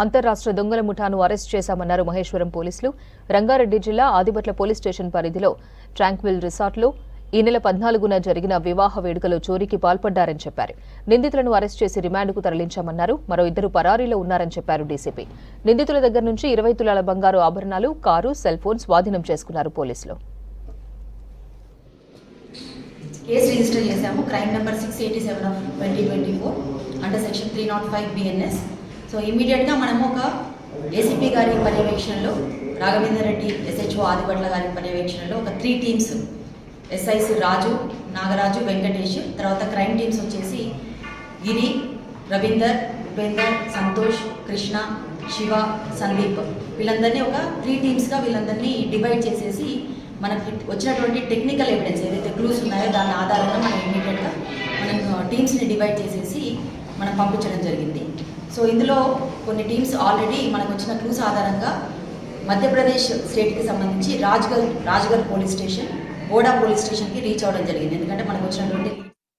అంతర్రాష్ట్ర దొంగల ముఠాను అరెస్ట్ చేశామన్నారు మహేశ్వరం పోలీసులు. రంగారెడ్డి జిల్లా ఆదిబట్ల పోలీస్ స్టేషన్ పరిధిలో ట్రాంక్విల్ రిసార్ట్లో ఈ నెల 14న జరిగిన వివాహ వేడుకలో చోరీకి పాల్పడ్డారని చెప్పారు. నిందితులను అరెస్ట్ చేసి రిమాండ్కు తరలించామన్నారు. మరో 2 పరారీలో ఉన్నారని చెప్పారు డీసీపీ. నిందితుల దగ్గర నుంచి 20 తులాల బంగారు ఆభరణాలు, కారు, సెల్ ఫోన్ స్వాధీనం చేసుకున్నారు పోలీసులు. కేసు రిజిస్టర్ చేశాము. Crime number 687/2024 under section 305 BNS. So ఇమీడియట్గా మనము ఒక ఏసీపీ గారి పర్యవేక్షణలో, రాఘవేందర్ రెడ్డి SHO ఆదిబట్ల గారి పర్యవేక్షణలో ఒక 3 టీమ్స్, ఎస్ఐస్ రాజు, నాగరాజు, వెంకటేష్, తర్వాత క్రైమ్ టీమ్స్ వచ్చేసి గిరి, రవీందర్, ఉపేందర్, సంతోష్, కృష్ణ, శివ, సందీప్, వీళ్ళందరినీ ఒక 3 టీమ్స్గా వీళ్ళందరినీ డివైడ్ చేసేసి మనకి వచ్చినటువంటి టెక్నికల్ ఎవిడెన్స్ ఏదైతే క్లూస్ ఉన్నాయో దాని ఆధారంగా మనం ఇమీడియట్గా టీమ్స్ని డివైడ్ చేసేసి మనం పంపించడం జరిగింది. సో ఇందులో కొన్ని టీమ్స్ ఆల్రెడీ మనకు వచ్చిన క్లూస్ ఆధారంగా మధ్యప్రదేశ్ స్టేట్కి సంబంధించి రాజ్గర్ పోలీస్ స్టేషన్, బోడా పోలీస్ స్టేషన్కి రీచ్ అవ్వడం జరిగింది. ఎందుకంటే మనకు వచ్చినటువంటి